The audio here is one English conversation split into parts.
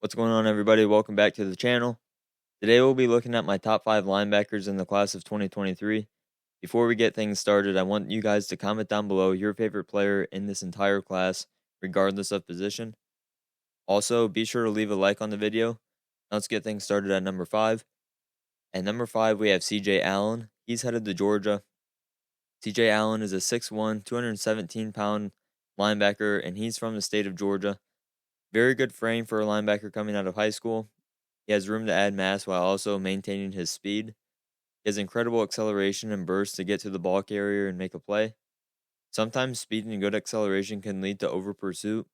What's going on, everybody? Welcome back to the channel. Today we'll be looking at my top 5 linebackers in the class of 2023. Before we get things started, I want you guys to comment down below your favorite player in this entire class, regardless of position. Also, be sure to leave a like on the video. Now let's get things started at number 5. At number 5, we have CJ Allen. He's headed to Georgia. CJ Allen is a 6'1", 217-pound linebacker, and he's from the state of Georgia. Very good frame for a linebacker coming out of high school. He has room to add mass while also maintaining his speed. He has incredible acceleration and burst to get to the ball carrier and make a play. Sometimes speed and good acceleration can lead to over pursuit,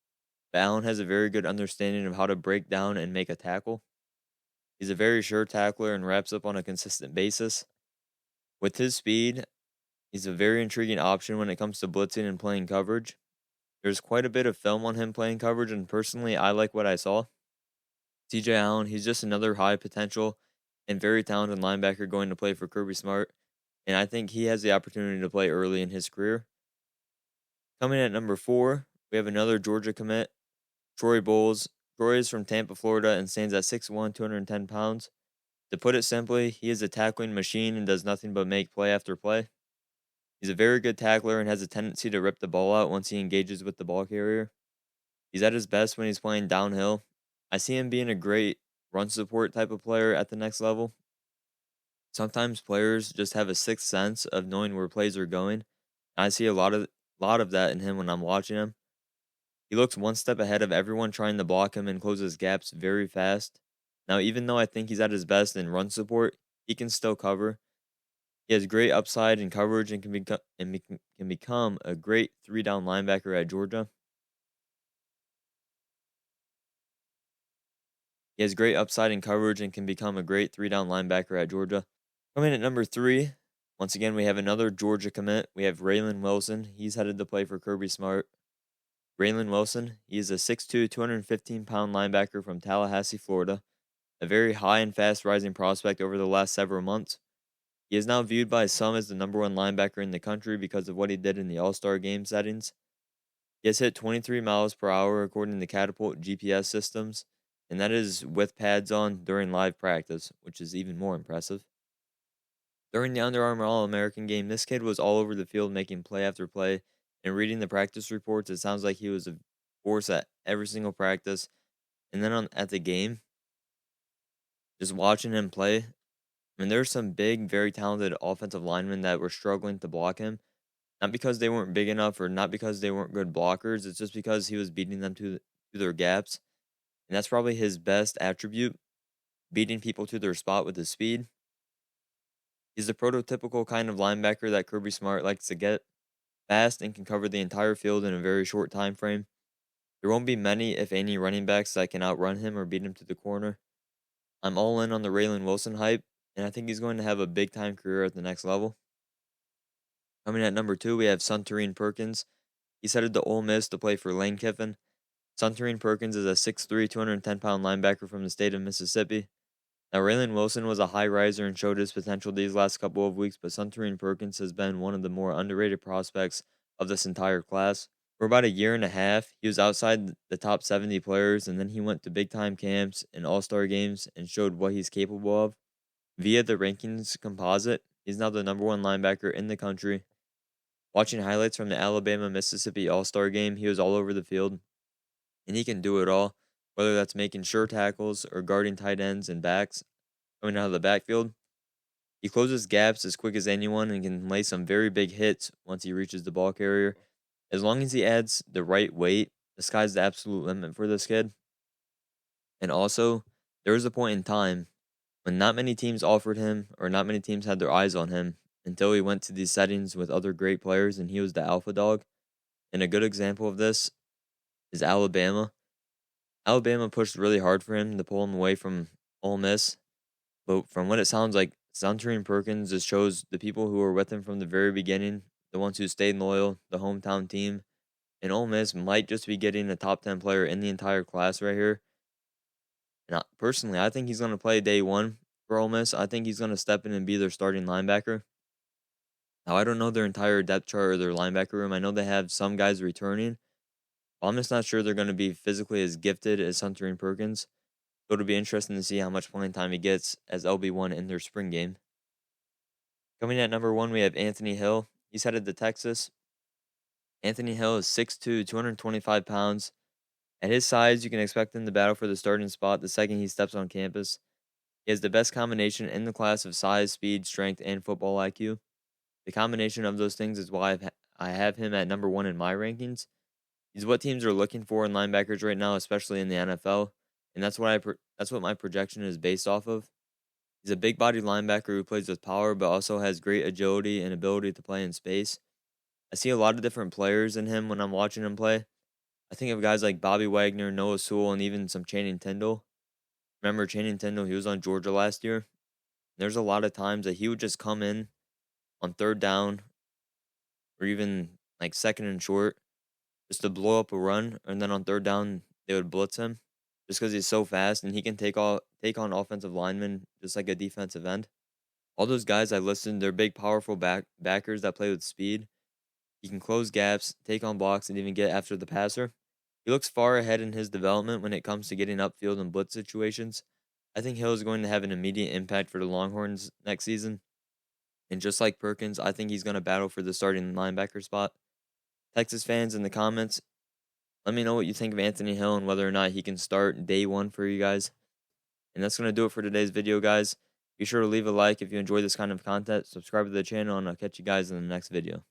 but Allen has a very good understanding of how to break down and make a tackle. He's a very sure tackler and wraps up on a consistent basis. With his speed, he's a very intriguing option when it comes to blitzing and playing coverage. There's quite a bit of film on him playing coverage, and personally, I like what I saw. CJ Allen, he's just another high potential and very talented linebacker going to play for Kirby Smart, and I think he has the opportunity to play early in his career. Coming at number 4, we have another Georgia commit, Troy Bowles. Troy is from Tampa, Florida, and stands at 6'1", 210 pounds. To put it simply, he is a tackling machine and does nothing but make play after play. He's a very good tackler and has a tendency to rip the ball out once he engages with the ball carrier. He's at his best when he's playing downhill. I see him being a great run support type of player at the next level. Sometimes players just have a sixth sense of knowing where plays are going. I see a lot of that in him when I'm watching him. He looks one step ahead of everyone trying to block him and closes gaps very fast. Now, even though I think he's at his best in run support, he can still cover. He has great upside in coverage and can become a great 3-down linebacker at Georgia. He has great upside in coverage and can become a great 3-down linebacker at Georgia. Coming at number 3, once again, we have another Georgia commit. We have Raylan Wilson. He's headed to play for Kirby Smart. Raylan Wilson, he is a 6'2", 215-pound linebacker from Tallahassee, Florida. A very high and fast rising prospect over the last several months. He is now viewed by some as the number 1 linebacker in the country because of what he did in the All-Star game settings. He has hit 23 miles per hour according to Catapult GPS systems, and that is with pads on during live practice, which is even more impressive. During the Under Armour All-American game, this kid was all over the field making play after play, and reading the practice reports, it sounds like he was a force at every single practice. And then at the game, just watching him play, I mean, there's some big, very talented offensive linemen that were struggling to block him. Not because they weren't big enough or not because they weren't good blockers. It's just because he was beating them to their gaps. And that's probably his best attribute, beating people to their spot with his speed. He's the prototypical kind of linebacker that Kirby Smart likes to get. Fast and can cover the entire field in a very short time frame. There won't be many, if any, running backs that can outrun him or beat him to the corner. I'm all in on the Raylan Wilson hype, and I think he's going to have a big-time career at the next level. Coming at number 2, we have Suntarine Perkins. He's headed to Ole Miss to play for Lane Kiffin. Suntarine Perkins is a 6'3", 210-pound linebacker from the state of Mississippi. Now, Raylan Wilson was a high riser and showed his potential these last couple of weeks, but Suntarine Perkins has been one of the more underrated prospects of this entire class. For about a year and a half, he was outside the top 70 players, and then he went to big-time camps and all-star games and showed what he's capable of. Via the rankings composite, he's now the number 1 linebacker in the country. Watching highlights from the Alabama-Mississippi All-Star game, he was all over the field, and he can do it all, whether that's making sure tackles or guarding tight ends and backs coming out of the backfield. He closes gaps as quick as anyone and can lay some very big hits once he reaches the ball carrier. As long as he adds the right weight, the sky's the absolute limit for this kid. And also, there was a point in time when not many teams offered him or not many teams had their eyes on him until he went to these settings with other great players and he was the alpha dog. And a good example of this is Alabama. Alabama pushed really hard for him to pull him away from Ole Miss. But from what it sounds like, Suntarine Perkins just chose the people who were with him from the very beginning, the ones who stayed loyal, the hometown team. And Ole Miss might just be getting a top 10 player in the entire class right here. And personally, I think he's going to play day 1 for Ole Miss. I think he's going to step in and be their starting linebacker. Now, I don't know their entire depth chart or their linebacker room. I know they have some guys returning. I'm just not sure they're going to be physically as gifted as Suntarine Perkins. So it'll be interesting to see how much playing time he gets as LB1 in their spring game. Coming at number 1, we have Anthony Hill. He's headed to Texas. Anthony Hill is 6'2", 225 pounds. At his size, you can expect him to battle for the starting spot the second he steps on campus. He has the best combination in the class of size, speed, strength, and football IQ. The combination of those things is why I have him at number 1 in my rankings. He's what teams are looking for in linebackers right now, especially in the NFL, and that's what my projection is based off of. He's a big-bodied linebacker who plays with power, but also has great agility and ability to play in space. I see a lot of different players in him when I'm watching him play. I think of guys like Bobby Wagner, Noah Sewell, and even some Channing Tindall. Remember Channing Tindall? He was on Georgia last year. There's a lot of times that he would just come in on third down or even like second and short just to blow up a run, and then on third down they would blitz him just because he's so fast and he can take on offensive linemen just like a defensive end. All those guys I listed, they're big, powerful backers that play with speed. He can close gaps, take on blocks, and even get after the passer. He looks far ahead in his development when it comes to getting upfield in blitz situations. I think Hill is going to have an immediate impact for the Longhorns next season. And just like Perkins, I think he's going to battle for the starting linebacker spot. Texas fans in the comments, let me know what you think of Anthony Hill and whether or not he can start day 1 for you guys. And that's going to do it for today's video, guys. Be sure to leave a like if you enjoy this kind of content. Subscribe to the channel, and I'll catch you guys in the next video.